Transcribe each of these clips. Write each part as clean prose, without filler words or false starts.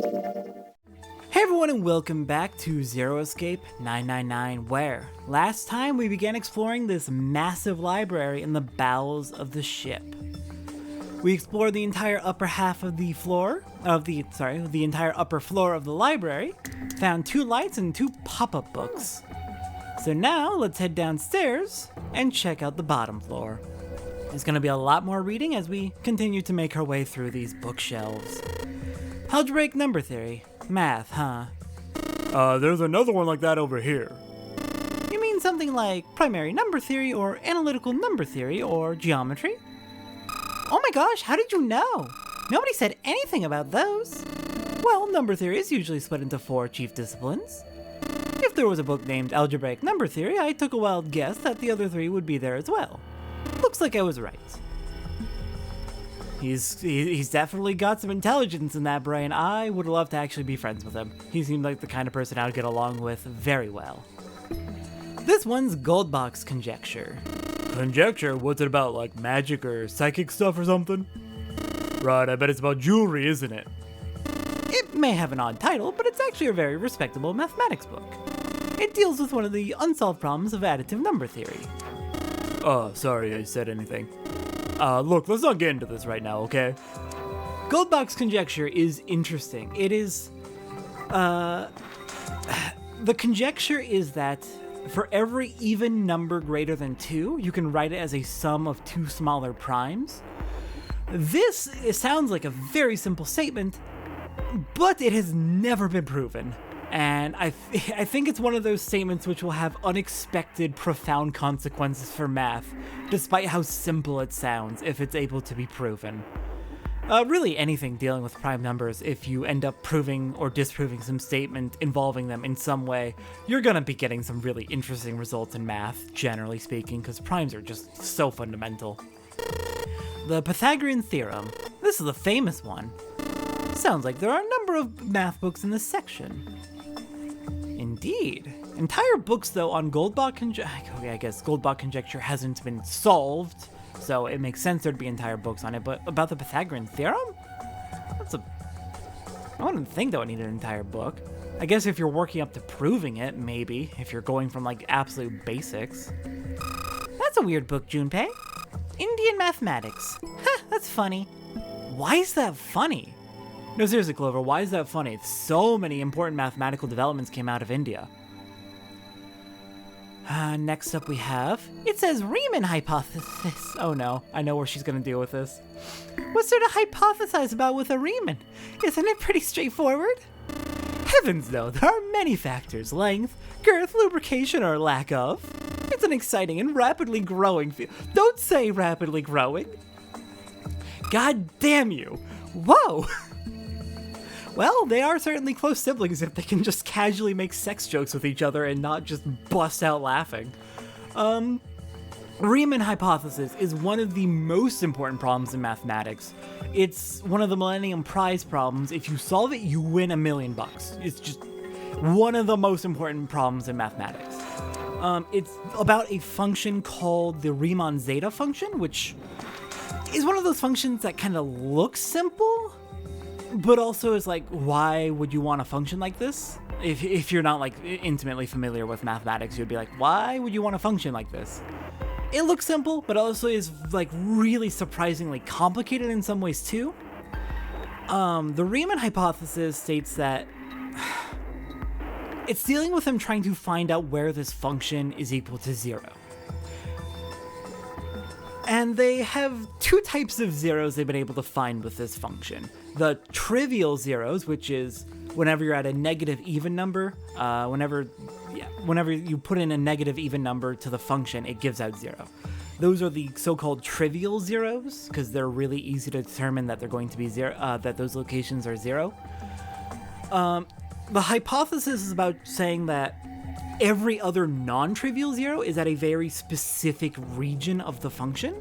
Hey everyone, and welcome back to Zero Escape 999, where last time we began exploring this massive library in the bowels of the ship. We explored the entire upper half of the entire upper floor of the library, found 2 lights and 2 pop-up books. So now let's head downstairs and check out the bottom floor. There's going to be a lot more reading as we continue to make our way through these bookshelves. Algebraic number theory. Math, huh? There's another one like that over here. You mean something like primary number theory or analytical number theory or geometry? Oh my gosh, how did you know? Nobody said anything about those. Well, number theory is usually split into 4 chief disciplines. If there was a book named Algebraic Number Theory, I took a wild guess that the other 3 would be there as well. Looks like I was right. He's definitely got some intelligence in that brain. I would love to actually be friends with him. He seemed like the kind of person I would get along with very well. This one's Goldbach's conjecture. Conjecture? What's it about, like magic or psychic stuff or something? Right, I bet it's about jewelry, isn't it? It may have an odd title, but it's actually a very respectable mathematics book. It deals with one of the unsolved problems of additive number theory. Oh, sorry I said anything. Look, let's not get into this right now, okay? Goldbach's conjecture is interesting. It is, the conjecture is that for every even number greater than 2, you can write it as a sum of 2 smaller primes. It sounds like a very simple statement, but it has never been proven. And I think it's one of those statements which will have unexpected, profound consequences for math, despite how simple it sounds if it's able to be proven. Really anything dealing with prime numbers, if you end up proving or disproving some statement involving them in some way, you're gonna be getting some really interesting results in math, generally speaking, because primes are just so fundamental. The Pythagorean theorem. This is a famous one. Sounds like there are a number of math books in this section. Indeed. Entire books, though, on Goldbach conjecture. Okay, I guess Goldbach conjecture hasn't been solved, so it makes sense there'd be entire books on it. But about the Pythagorean theorem? I wouldn't think that would need an entire book. I guess if you're working up to proving it, maybe. If you're going from, like, absolute basics. That's a weird book, Junpei. Indian mathematics. Huh, that's funny. Why is that funny? No, seriously, Clover, why is that funny? So many important mathematical developments came out of India. Next up we have, it says Riemann hypothesis. Oh no, I know where she's gonna deal with this. What's there to hypothesize about with a Riemann? Isn't it pretty straightforward? Heavens no, there are many factors. Length, girth, lubrication, or lack of. It's an exciting and rapidly growing field. Don't say rapidly growing. God damn you. Whoa! Well, they are certainly close siblings if they can just casually make sex jokes with each other and not just bust out laughing. Riemann hypothesis is one of the most important problems in mathematics. It's one of the Millennium Prize problems. If you solve it, you win $1 million. It's just one of the most important problems in mathematics. It's about a function called the Riemann zeta function, which is one of those functions that kind of looks simple, but also is like, why would you want a function like this? If you're not like intimately familiar with mathematics, you'd be like, why would you want a function like this? It looks simple, but also is like really surprisingly complicated in some ways too. The Riemann hypothesis states that it's dealing with them trying to find out where this function is equal to 0. And they have 2 types of zeros they've been able to find with this function. The trivial zeros, which is whenever you're at a negative even number, whenever you put in a negative even number to the function, it gives out 0. Those are the so-called trivial zeros, because they're really easy to determine that they're going to be 0, that those locations are 0. The hypothesis is about saying that every other non-trivial 0 is at a very specific region of the function.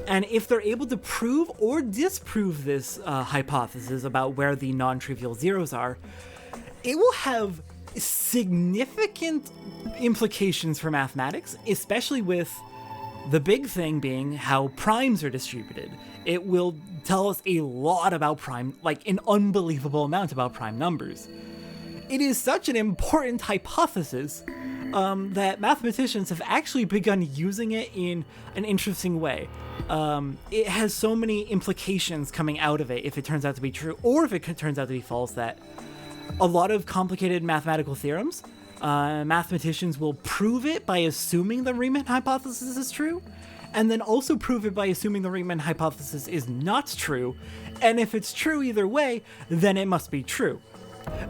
And if they're able to prove or disprove this hypothesis about where the non-trivial zeros are, it will have significant implications for mathematics, especially with The big thing being how primes are distributed. It will tell us a lot about prime, like an unbelievable amount about prime numbers. It is such an important hypothesis that mathematicians have actually begun using it in an interesting way. It has so many implications coming out of it if it turns out to be true, or if it turns out to be false, that a lot of complicated mathematical theorems, mathematicians will prove it by assuming the Riemann hypothesis is true, and then also prove it by assuming the Riemann hypothesis is not true, and if it's true either way, then it must be true.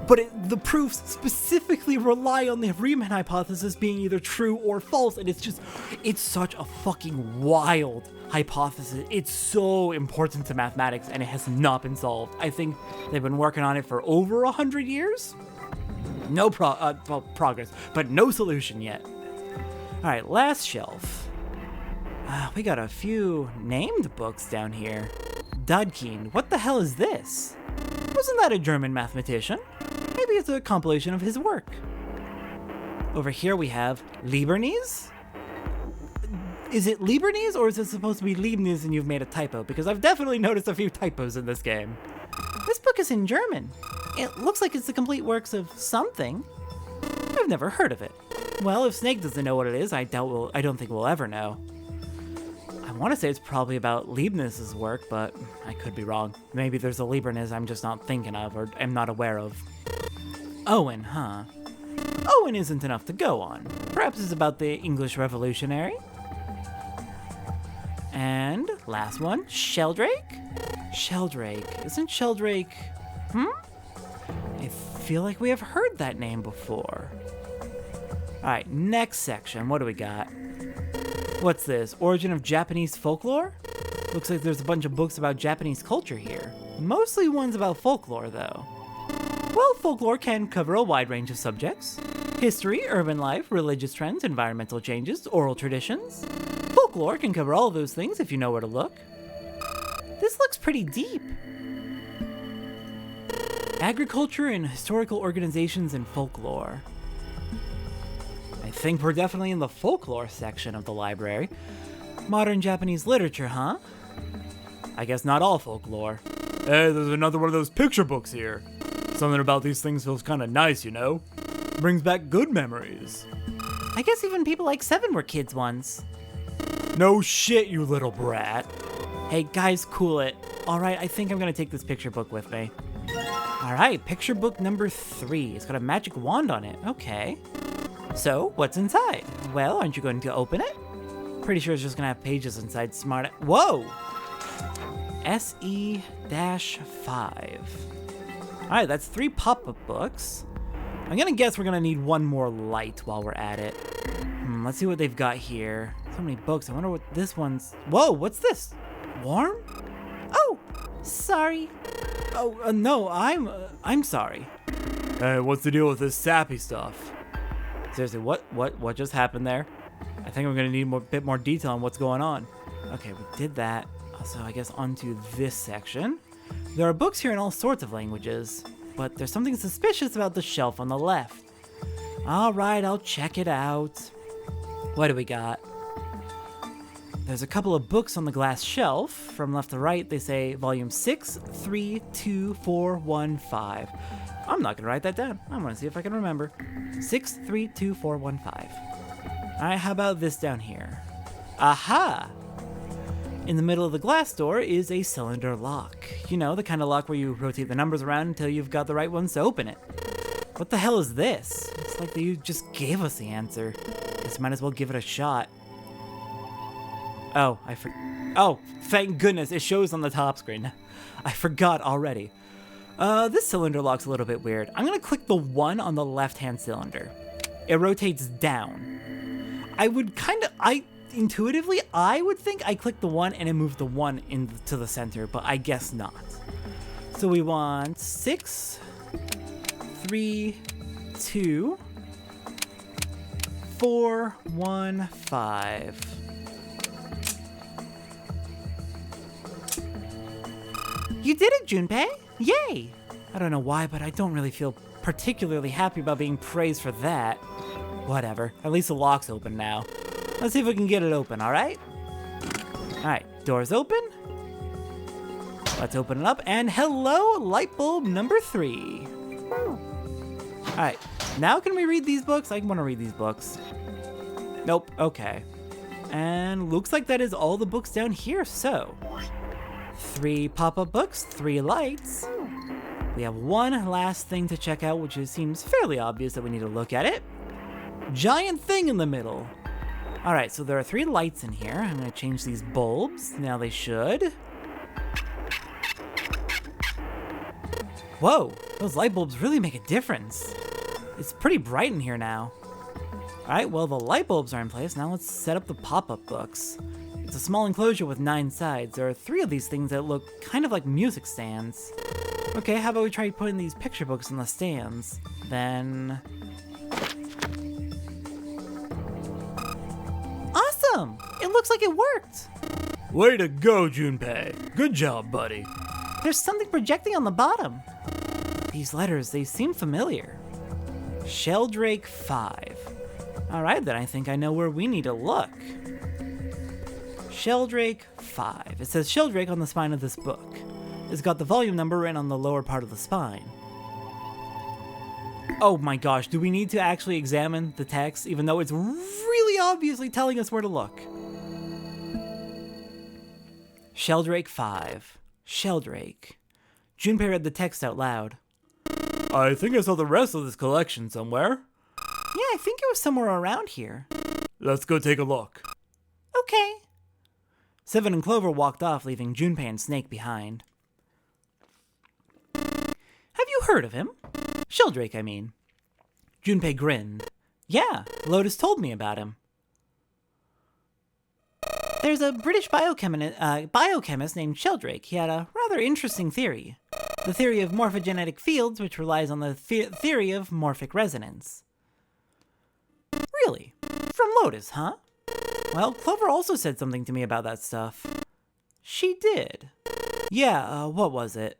But the proofs specifically rely on the Riemann hypothesis being either true or false, and it's such a fucking wild hypothesis. It's so important to mathematics, and it has not been solved. I think they've been working on it for over 100 years? No progress, but no solution yet. Alright, last shelf. We got a few named books down here. Dudkeen, what the hell is this? Wasn't that a German mathematician? Maybe it's a compilation of his work. Over here we have Leibniz? Is it Leibniz or is it supposed to be Leibniz and you've made a typo? Because I've definitely noticed a few typos in this game. This book is in German. It looks like it's the complete works of something. I've never heard of it. Well, if Snake doesn't know what it is, I don't think we'll ever know. I want to say it's probably about Leibniz's work, but I could be wrong. Maybe there's a Leibniz I'm just not thinking of or am not aware of. Owen, huh? Owen isn't enough to go on. Perhaps it's about the English Revolutionary. And last one, Sheldrake? Sheldrake. Isn't Sheldrake... I feel like we have heard that name before. Alright, next section. What do we got? What's this? Origin of Japanese folklore? Looks like there's a bunch of books about Japanese culture here. Mostly ones about folklore, though. Well, folklore can cover a wide range of subjects. History, urban life, religious trends, environmental changes, oral traditions. Folklore can cover all of those things if you know where to look. This looks pretty deep. Agriculture and historical organizations and folklore. I think we're definitely in the folklore section of the library. Modern Japanese literature, huh? I guess not all folklore. Hey, there's another one of those picture books here. Something about these things feels kind of nice, you know? Brings back good memories. I guess even people like Seven were kids once. No shit, you little brat. Hey, guys, cool it. Alright, I think I'm gonna take this picture book with me. Alright, picture book number 3. It's got a magic wand on it. Okay. So, what's inside? Well, aren't you going to open it? Pretty sure it's just gonna have pages inside. Smart. Whoa! SE-5. Alright, that's 3 pop-up books. I'm gonna guess we're gonna need one more light while we're at it. Let's see what they've got here. So many books. I wonder what this one's... Whoa, what's this? Warm? Oh, sorry. Oh, no, I'm sorry. Hey, what's the deal with this sappy stuff? Seriously, what just happened there? I think I'm gonna need a bit more detail on what's going on. Okay, we did that. So I guess onto this section. There are books here in all sorts of languages, but there's something suspicious about the shelf on the left. Alright, I'll check it out. What do we got? There's a couple of books on the glass shelf. From left to right, they say volume 632415. I'm not gonna write that down. I wanna see if I can remember. 632415. Alright, how about this down here? Aha! In the middle of the glass door is a cylinder lock. You know, the kind of lock where you rotate the numbers around until you've got the right ones to open it. What the hell is this? It's like you just gave us the answer. Guess might as well give it a shot. Oh, oh, thank goodness, it shows on the top screen. I forgot already. This cylinder lock's a little bit weird. I'm gonna click the 1 on the left-hand cylinder. It rotates down. Intuitively, I would think I click the 1 and it moved the 1 into the center, but I guess not. So we want 6, 3, 2, 4, 1, 5. You did it, Junpei! Yay! I don't know why, but I don't really feel particularly happy about being praised for that. Whatever, at least the lock's open now. Let's see if we can get it open, alright? Alright, door's open. Let's open it up, and hello, light bulb number 3. Alright, now can we read these books? I want to read these books. Nope, okay. And looks like that is all the books down here, so 3 pop-up books, 3 lights. We have one last thing to check out, which seems fairly obvious that we need to look at it. Giant thing in the middle. Alright, so there are 3 lights in here. I'm going to change these bulbs. Now they should. Whoa, those light bulbs really make a difference. It's pretty bright in here now. Alright, well, the light bulbs are in place. Now let's set up the pop-up books. It's a small enclosure with 9 sides. There are 3 of these things that look kind of like music stands. Okay, how about we try putting these picture books in the stands? Then... Awesome! It looks like it worked! Way to go, Junpei. Good job, buddy. There's something projecting on the bottom. These letters, they seem familiar. Sheldrake 5. Alright, then I think I know where we need to look. Sheldrake 5. It says Sheldrake on the spine of this book. It's got the volume number written on the lower part of the spine. Oh my gosh, do we need to actually examine the text, even though it's really obviously telling us where to look? Sheldrake 5. Sheldrake. Junpei read the text out loud. I think I saw the rest of this collection somewhere. Yeah, I think it was somewhere around here. Let's go take a look. Okay. Seven and Clover walked off, leaving Junpei and Snake behind. Have you heard of him? Sheldrake, I mean. Junpei grinned. Yeah, Lotus told me about him. There's a British biochemist named Sheldrake. He had a rather interesting theory. The theory of morphogenetic fields, which relies on the theory of morphic resonance. Really? From Lotus, huh? Well, Clover also said something to me about that stuff. She did. Yeah, what was it?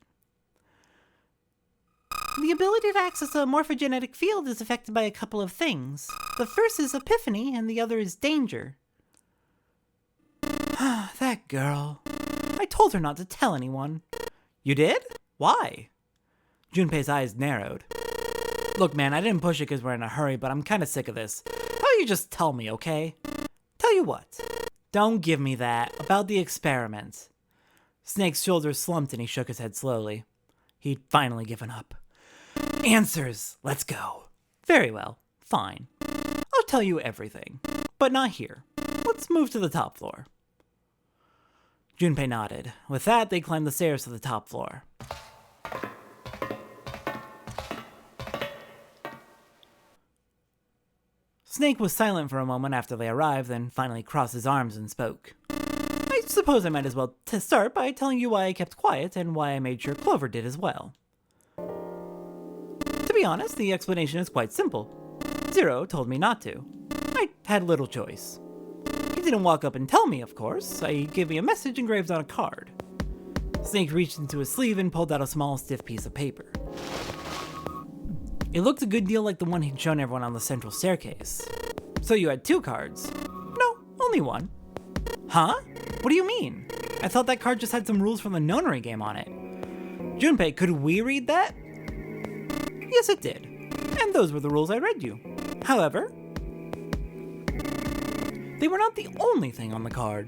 The ability to access a morphogenetic field is affected by a couple of things. The first is epiphany, and the other is danger. That girl. I told her not to tell anyone. You did? Why? Junpei's eyes narrowed. Look, man, I didn't push it because we're in a hurry, but I'm kind of sick of this. How about you just tell me, okay? Tell you what. Don't give me that. About the experiment. Snake's shoulders slumped and he shook his head slowly. He'd finally given up. Answers! Let's go. Very well. Fine. I'll tell you everything. But not here. Let's move to the top floor. Junpei nodded. With that, they climbed the stairs to the top floor. Snake was silent for a moment after they arrived, then finally crossed his arms and spoke. I suppose I might as well start by telling you why I kept quiet and why I made sure Clover did as well. To be honest, the explanation is quite simple. Zero told me not to. I had little choice. He didn't walk up and tell me, of course. He gave me a message engraved on a card. Snake reached into his sleeve and pulled out a small, stiff piece of paper. It looked a good deal like the one he'd shown everyone on the central staircase. So you had 2 cards? No, only 1. Huh? What do you mean? I thought that card just had some rules from the nonary game on it. Junpei, could we read that? Yes, it did. And those were the rules I read you. However, they were not the only thing on the card.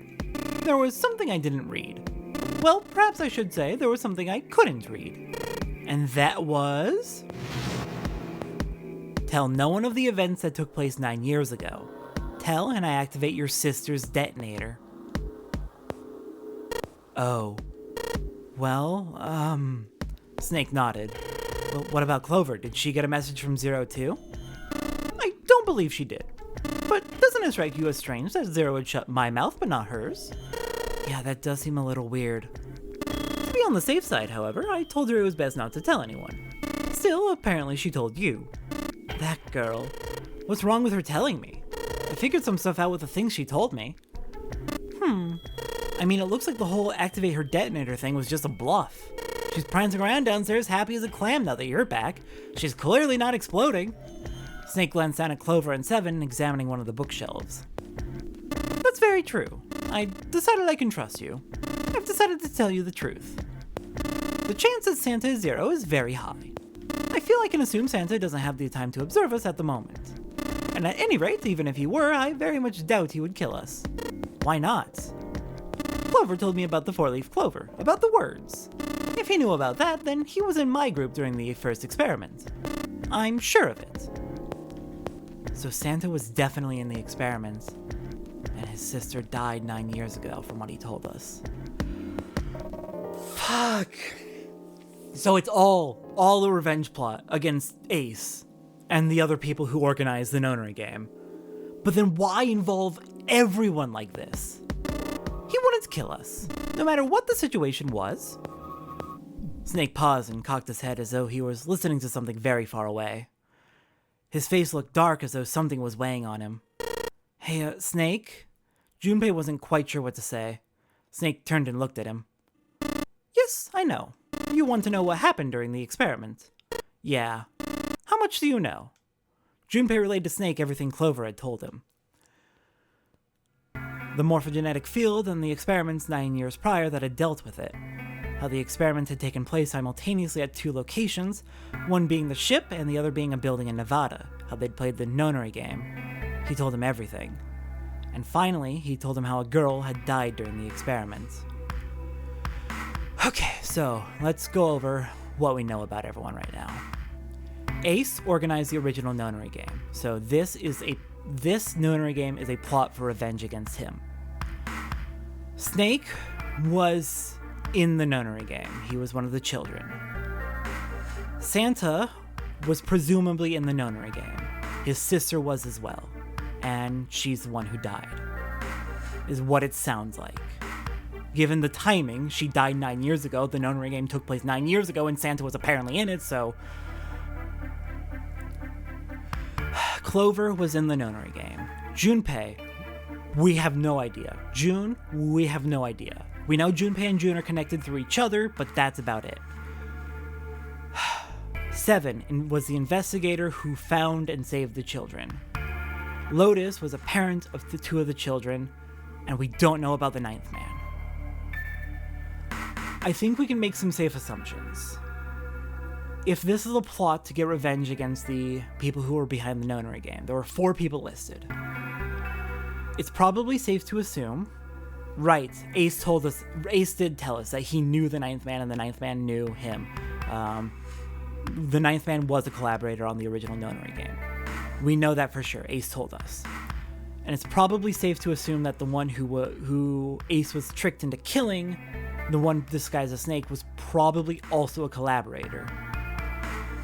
There was something I didn't read. Well, perhaps I should say there was something I couldn't read. And that was... Tell no one of the events that took place 9 years ago. Tell and I activate your sister's detonator. Oh. Well, Snake nodded. Well, what about Clover? Did she get a message from Zero too? I don't believe she did. But doesn't it strike you as strange that Zero would shut my mouth but not hers? Yeah, that does seem a little weird. To be on the safe side, however, I told her it was best not to tell anyone. Still, apparently she told you. That girl. What's wrong with her telling me? I figured some stuff out with the things she told me. I mean, it looks like the whole activate her detonator thing was just a bluff. She's prancing around downstairs happy as a clam now that you're back. She's clearly not exploding. Snake glanced down at Clover and Seven, examining one of the bookshelves. That's very true. I decided I can trust you. I've decided to tell you the truth. The chance that Santa is 0 is very high. I feel I can assume Santa doesn't have the time to observe us at the moment. And at any rate, even if he were, I very much doubt he would kill us. Why not? Clover told me about the 4-leaf clover, about the words. If he knew about that, then he was in my group during the first experiment. I'm sure of it. So Santa was definitely in the experiment, and his sister died 9 years ago from what he told us. Fuck. So it's all a revenge plot against Ace and the other people who organized the nonary game. But then why involve everyone like this? He wanted to kill us, no matter what the situation was. Snake paused and cocked his head as though he was listening to something very far away. His face looked dark as though something was weighing on him. Hey, Snake? Junpei wasn't quite sure what to say. Snake turned and looked at him. Yes, I know. You want to know what happened during the experiment. Yeah. How much do you know? Junpei relayed to Snake everything Clover had told him. The morphogenetic field and the experiments 9 years prior that had dealt with it. How the experiment had taken place simultaneously at 2 locations, one being the ship and the other being a building in Nevada. How they'd played the nonary game. He told him everything. And finally, he told him how a girl had died during the experiment. Okay, so let's go over what we know about everyone right now. Ace organized the original nonary game, so this nonary game is a plot for revenge against him. Snake was in the nonary game. He was one of the children. Santa was presumably in the nonary game. His sister was as well, and she's the one who died, is what it sounds like. Given the timing, she died 9 years ago, the nonary game took place 9 years ago, and Santa was apparently in it, so... Clover was in the nonary game. Junpei, we have no idea. June, we have no idea. We know Junpei and June are connected through each other, but that's about it. 7 was the investigator who found and saved the children. Lotus was a parent of the 2 of the children, and we don't know about the 9th man. I think we can make some safe assumptions. If this is a plot to get revenge against the people who were behind the nonary game, there were 4 people listed. It's probably safe to assume, right, Ace did tell us that he knew the 9th man and the 9th man knew him. The 9th man was a collaborator on the original nonary game. We know that for sure, Ace told us. And it's probably safe to assume that the one who Ace was tricked into killing, the one disguised as Snake, was probably also a collaborator.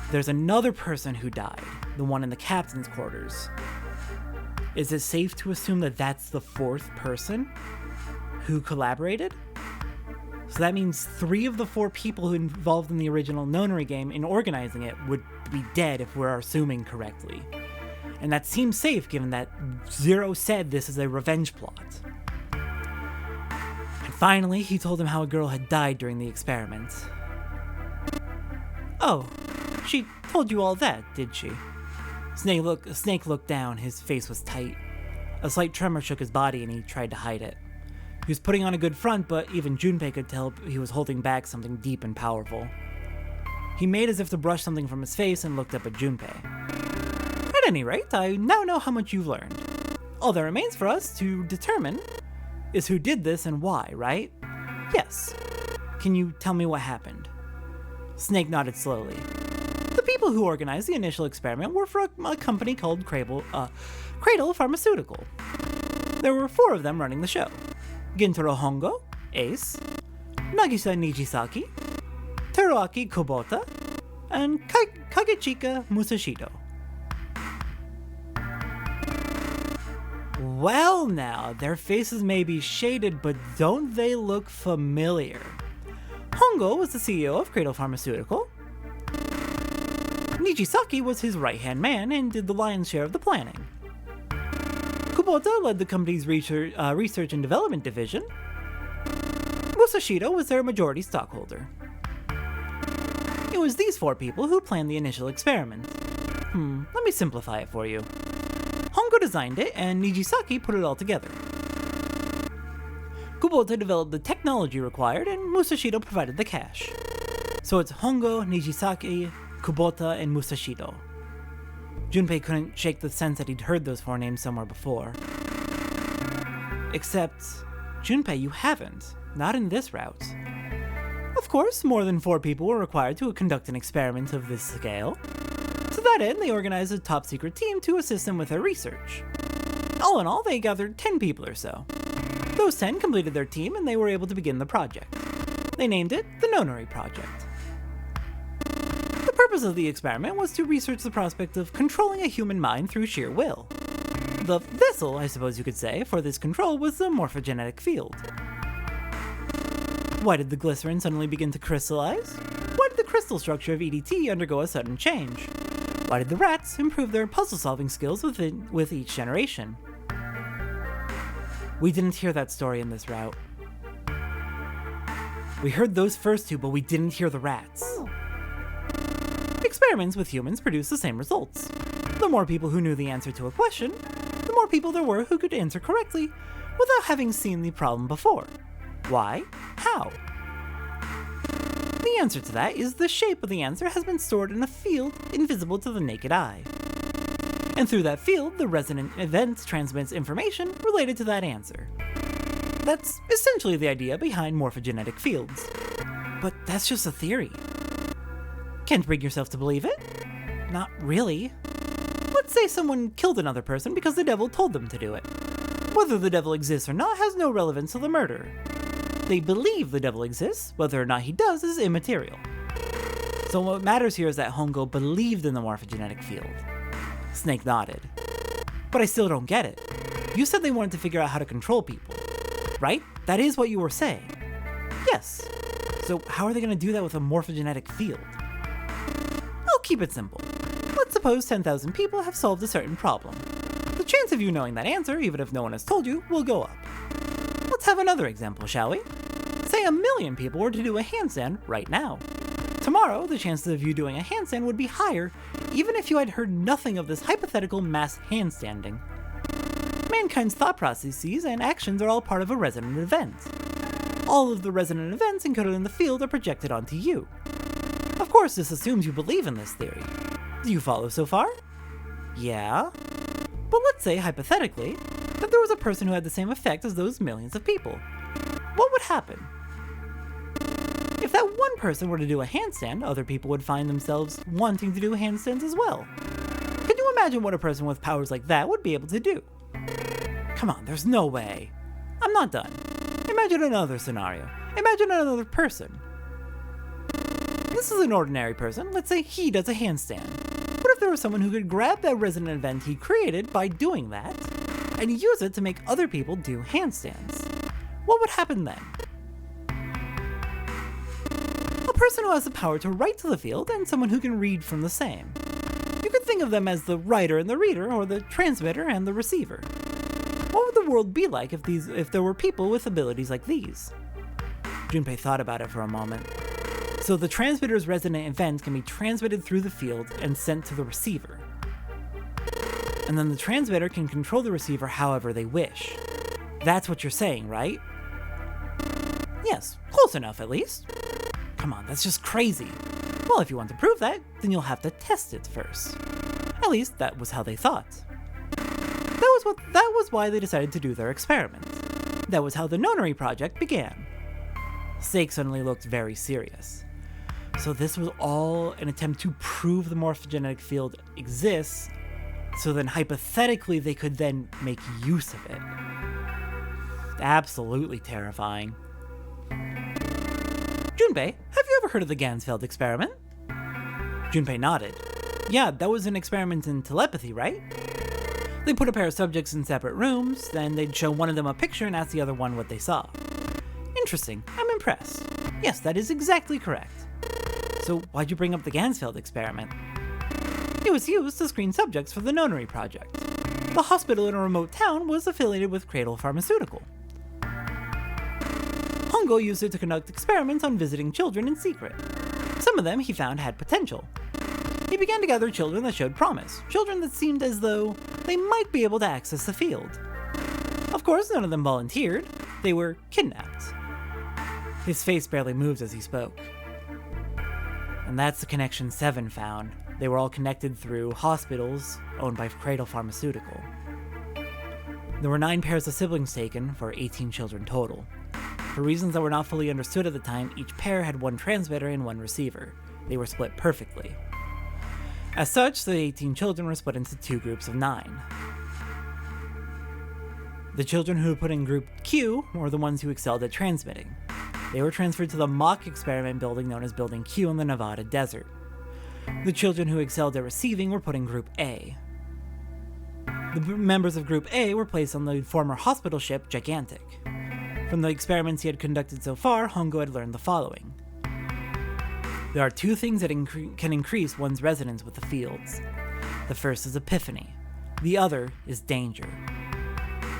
There's another person who died, the one in the captain's quarters. Is it safe to assume that that's the 4th person who collaborated? So that means 3 of the 4 people who involved in the original nonary game in organizing it would be dead if we're assuming correctly. And that seems safe given that 0 said this is a revenge plot. And finally, he told him how a girl had died during the experiment. Oh, she told you all that, did she? Snake looked down, his face was tight. A slight tremor shook his body and he tried to hide it. He was putting on a good front, but even Junpei could tell he was holding back something deep and powerful. He made as if to brush something from his face and looked up at Junpei. At any rate, I now know how much you've learned. All that remains for us to determine is who did this and why, right? Yes. Can you tell me what happened? Snake nodded slowly. The people who organized the initial experiment were for a company called Cradle Pharmaceutical. There were 4 of them running the show. Gintaro Hongo, Ace, Nagisa Nijisaki, Teruaki Kubota, and Kagechika Musashito. Well now, their faces may be shaded, but don't they look familiar? Hongo was the CEO of Cradle Pharmaceutical. Nijisaki was his right-hand man and did the lion's share of the planning. Kubota led the company's research and development division. Musashito was their majority stockholder. It was these 4 people who planned the initial experiment. Let me simplify it for you. Hongo designed it, and Nijisaki put it all together. Kubota developed the technology required, and Musashido provided the cash. So it's Hongo, Nijisaki, Kubota, and Musashido. Junpei couldn't shake the sense that he'd heard those 4 names somewhere before. Except, Junpei, you haven't. Not in this route. Of course, more than 4 people were required to conduct an experiment of this scale. To that end, they organized a top-secret team to assist them with their research. All in all, they gathered 10 people or so. Those 10 completed their team, and they were able to begin the project. They named it the Nonary Project. The purpose of the experiment was to research the prospect of controlling a human mind through sheer will. The vessel, I suppose you could say, for this control was the morphogenetic field. Why did the glycerin suddenly begin to crystallize? Why did the crystal structure of EDT undergo a sudden change? Why did the rats improve their puzzle-solving skills with each generation? We didn't hear that story in this route. We heard those first 2, but we didn't hear the rats. Experiments with humans produced the same results. The more people who knew the answer to a question, the more people there were who could answer correctly without having seen the problem before. Why? How? The answer to that is the shape of the answer has been stored in a field invisible to the naked eye. And through that field, the resonant event transmits information related to that answer. That's essentially the idea behind morphogenetic fields. But that's just a theory. Can't bring yourself to believe it? Not really. Let's say someone killed another person because the devil told them to do it. Whether the devil exists or not has no relevance to the murder. They believe the devil exists, whether or not he does is immaterial. So what matters here is that Hongo believed in the morphogenetic field. Snake nodded. But I still don't get it. You said they wanted to figure out how to control people, right? That is what you were saying. Yes. So how are they going to do that with a morphogenetic field? I'll keep it simple. Let's suppose 10,000 people have solved a certain problem. The chance of you knowing that answer, even if no one has told you, will go up. Let's have another example, shall we? Say 1,000,000 people were to do a handstand right now. Tomorrow, the chances of you doing a handstand would be higher, even if you had heard nothing of this hypothetical mass handstanding. Mankind's thought processes and actions are all part of a resonant event. All of the resonant events encoded in the field are projected onto you. Of course, this assumes you believe in this theory. Do you follow so far? Yeah. But let's say, hypothetically, that there was a person who had the same effect as those millions of people. What would happen? If that one person were to do a handstand, other people would find themselves wanting to do handstands as well. Can you imagine what a person with powers like that would be able to do? Come on, there's no way. I'm not done. Imagine another scenario. Imagine another person. This is an ordinary person. Let's say he does a handstand. What if there was someone who could grab that resonant event he created by doing that and use it to make other people do handstands? What would happen then? A person who has the power to write to the field and someone who can read from the same. You could think of them as the writer and the reader, or the transmitter and the receiver. What would the world be like if there were people with abilities like these? Junpei thought about it for a moment. So the transmitter's resonant event can be transmitted through the field and sent to the receiver. And then the transmitter can control the receiver however they wish. That's what you're saying, right? Yes, close enough at least. Come on, that's just crazy. Well, if you want to prove that, then you'll have to test it first. At least that was how they thought. That was why they decided to do their experiment. That was how the Nonary Project began. Sake suddenly looked very serious. So this was all an attempt to prove the morphogenetic field exists, so then hypothetically they could then make use of it. Absolutely terrifying. Junpei, have you ever heard of the Gansfeld experiment? Junpei nodded. Yeah, that was an experiment in telepathy, right? They put a pair of subjects in separate rooms, then they'd show one of them a picture and ask the other one what they saw. Interesting, I'm impressed. Yes, that is exactly correct. So why'd you bring up the Gansfeld experiment? It was used to screen subjects for the Nonary Project. The hospital in a remote town was affiliated with Cradle Pharmaceutical. Hongo used it to conduct experiments on visiting children in secret. Some of them he found had potential. He began to gather children that showed promise, children that seemed as though they might be able to access the field. Of course, none of them volunteered. They were kidnapped. His face barely moved as he spoke. And that's the connection Seven found. They were all connected through hospitals owned by Cradle Pharmaceutical. There were 9 pairs of siblings taken, for 18 children total. For reasons that were not fully understood at the time, each pair had 1 transmitter and 1 receiver. They were split perfectly. As such, the 18 children were split into 2 groups of 9. The children who were put in Group Q were the ones who excelled at transmitting. They were transferred to the mock experiment building known as Building Q in the Nevada desert. The children who excelled at receiving were put in Group A. The members of Group A were placed on the former hospital ship Gigantic. From the experiments he had conducted so far, Hongo had learned the following. There are 2 things that can increase one's resonance with the fields. The first is epiphany. The other is danger.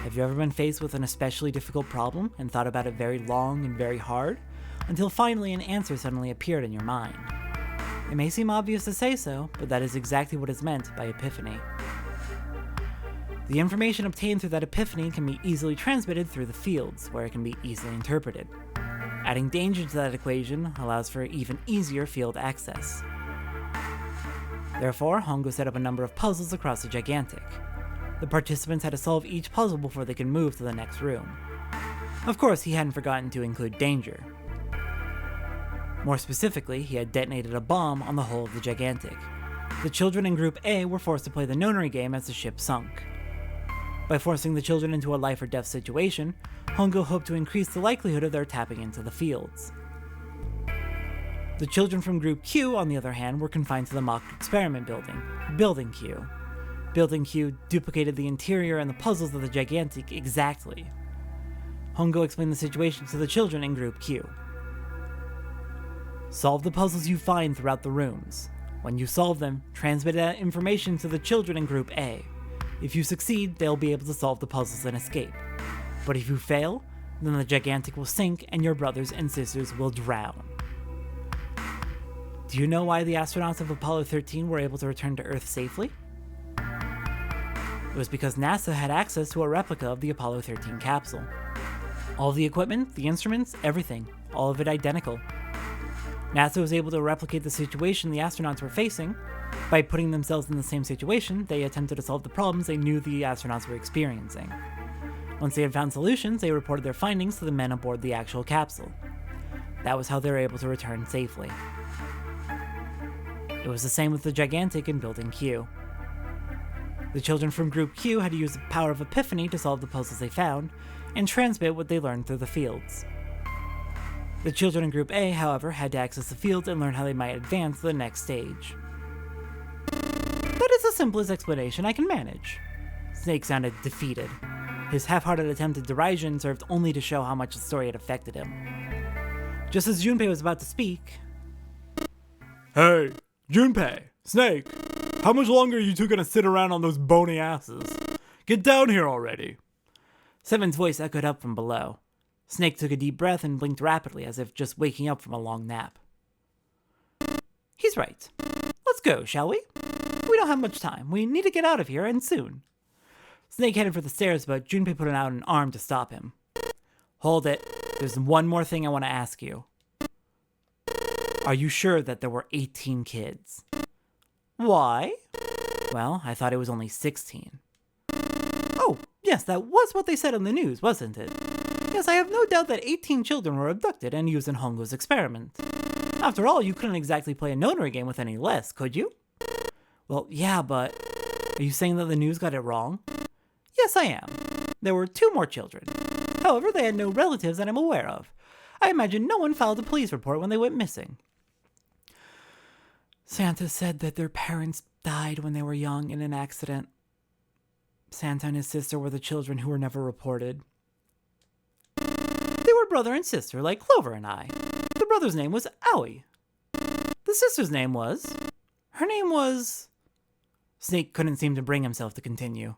Have you ever been faced with an especially difficult problem and thought about it very long and very hard, until finally an answer suddenly appeared in your mind? It may seem obvious to say so, but that is exactly what is meant by epiphany. The information obtained through that epiphany can be easily transmitted through the fields, where it can be easily interpreted. Adding danger to that equation allows for even easier field access. Therefore, Hongo set up a number of puzzles across the Gigantic. The participants had to solve each puzzle before they could move to the next room. Of course, he hadn't forgotten to include danger. More specifically, he had detonated a bomb on the hull of the Gigantic. The children in Group A were forced to play the nonary game as the ship sunk. By forcing the children into a life or death situation, Hongo hoped to increase the likelihood of their tapping into the fields. The children from Group Q, on the other hand, were confined to the mock experiment building, Building Q. Building Q duplicated the interior and the puzzles of the Gigantic exactly. Hongo explained the situation to the children in Group Q. Solve the puzzles you find throughout the rooms. When you solve them, transmit that information to the children in Group A. If you succeed, they'll be able to solve the puzzles and escape. But if you fail, then the Gigantic will sink and your brothers and sisters will drown. Do you know why the astronauts of Apollo 13 were able to return to Earth safely? It was because NASA had access to a replica of the Apollo 13 capsule. All the equipment, the instruments, everything, all of it identical. NASA was able to replicate the situation the astronauts were facing. By putting themselves in the same situation, they attempted to solve the problems they knew the astronauts were experiencing. Once they had found solutions, they reported their findings to the men aboard the actual capsule. That was how they were able to return safely. It was the same with the Gigantic in Building Q. The children from Group Q had to use the power of epiphany to solve the puzzles they found, and transmit what they learned through the fields. The children in Group A, however, had to access the fields and learn how they might advance to the next stage. That is the simplest explanation I can manage. Snake sounded defeated. His half-hearted attempt at derision served only to show how much the story had affected him. Just as Junpei was about to speak... Hey, Junpei, Snake, how much longer are you two gonna sit around on those bony asses? Get down here already! Seven's voice echoed up from below. Snake took a deep breath and blinked rapidly as if just waking up from a long nap. He's right. Let's go, shall we? We don't have much time. We need to get out of here, and soon. Snake headed for the stairs, but Junpei put out an arm to stop him. Hold it. There's one more thing I want to ask you. Are you sure that there were 18 kids? Why? Well, I thought it was only 16. Oh, yes, that was what they said on the news, wasn't it? Yes, I have no doubt that 18 children were abducted and used in Hongo's experiment. After all, you couldn't exactly play a nonary game with any less, could you? Well, yeah, but... Are you saying that the news got it wrong? Yes, I am. There were 2 more children. However, they had no relatives that I'm aware of. I imagine no one filed a police report when they went missing. Santa said that their parents died when they were young in an accident. Santa and his sister were the children who were never reported. They were brother and sister, like Clover and I. The brother's name was Owie. The sister's name was... Her name was... Snake couldn't seem to bring himself to continue.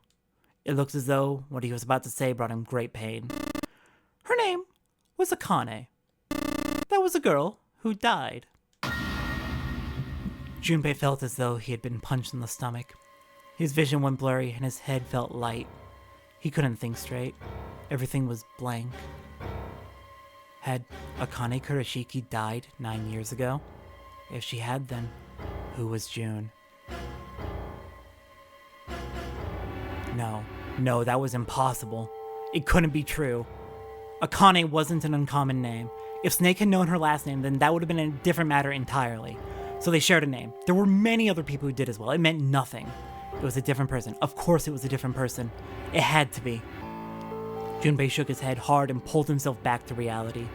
It looked as though what he was about to say brought him great pain. Her name was Akane. That was a girl who died. Junpei felt as though he had been punched in the stomach. His vision went blurry and his head felt light. He couldn't think straight. Everything was blank. Had Akane Kurashiki died 9 years ago? If she had, then who was June? No, that was impossible. It couldn't be true. Akane wasn't an uncommon name. If Snake had known her last name, then that would have been a different matter entirely. So they shared a name. There were many other people who did as well. It meant nothing. It was a different person. Of course it was a different person. It had to be. Junpei shook his head hard and pulled himself back to reality.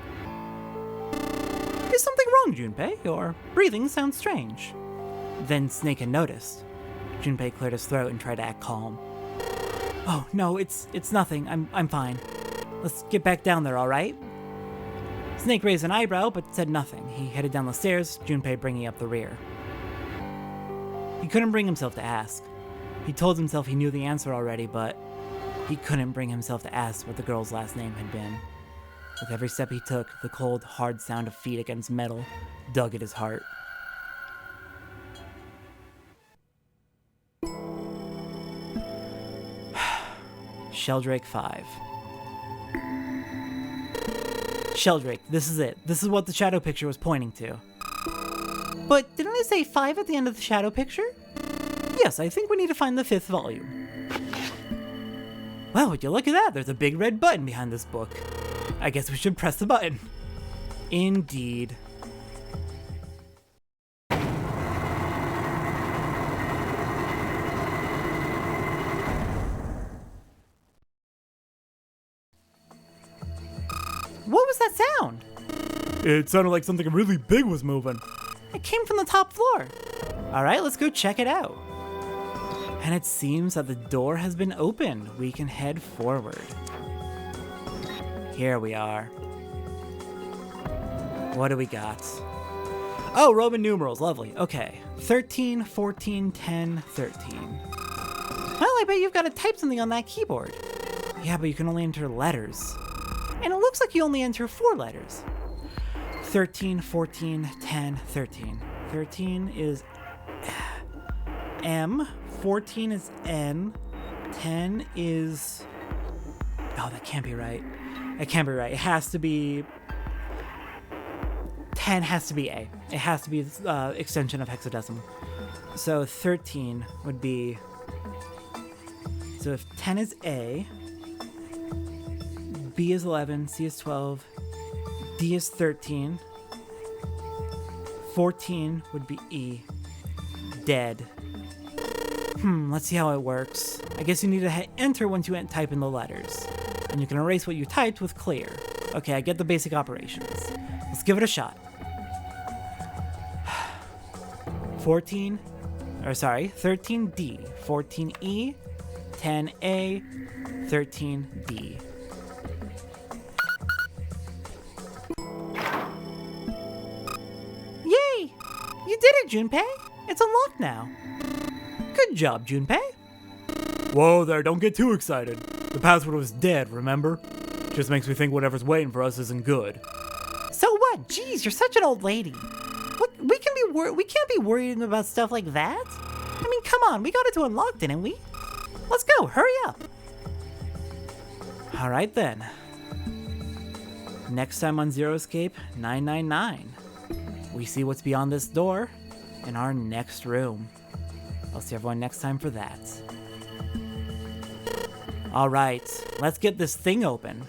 Is something wrong, Junpei? Your breathing sounds strange. Then Snake had noticed. Junpei cleared his throat and tried to act calm. Oh, no, it's nothing. I'm fine. Let's get back down there, all right? Snake raised an eyebrow, but said nothing. He headed down the stairs, Junpei bringing up the rear. He couldn't bring himself to ask. He told himself he knew the answer already, but he couldn't bring himself to ask what the girl's last name had been. With every step he took, the cold, hard sound of feet against metal dug at his heart. Sheldrake 5. Sheldrake, this is it. This is what the shadow picture was pointing to. But didn't it say 5 at the end of the shadow picture? Yes, I think we need to find the 5th volume. Well, would you look at that? There's a big red button behind this book. I guess we should press the button. Indeed. What was that sound? It sounded like something really big was moving. It came from the top floor. Alright, let's go check it out. And it seems that the door has been opened. We can head forward. Here we are. What do we got? Oh, Roman numerals, lovely. Okay, 13, 14, 10, 13. Well, I bet you've got to type something on that keyboard. Yeah, but you can only enter letters. And it looks like you only enter 4 letters. 13, 14, 10, 13. 13 is M, 14 is N, 10 is... Oh, that can't be right. It can't be right. It has to be... 10 has to be A. It has to be extension of hexadecimal. So 13 would be... So if 10 is A, B is 11, C is 12, D is 13, 14 would be E. Dead. Let's see how it works. I guess you need to hit enter once you type in the letters. And you can erase what you typed with clear. Okay, I get the basic operations. Let's give it a shot. 13D, 14E, 10A, 13D. Yay! You did it, Junpei! It's unlocked now. Good job, Junpei. Whoa there, don't get too excited. The password was dead, remember? Just makes me think whatever's waiting for us isn't good. So what? Jeez, you're such an old lady. What? We can't be worried about stuff like that. I mean, come on, we got it to unlock, didn't we? Let's go, hurry up. All right then. Next time on Zero Escape 999, we see what's beyond this door in our next room. I'll see everyone next time for that. All right, let's get this thing open.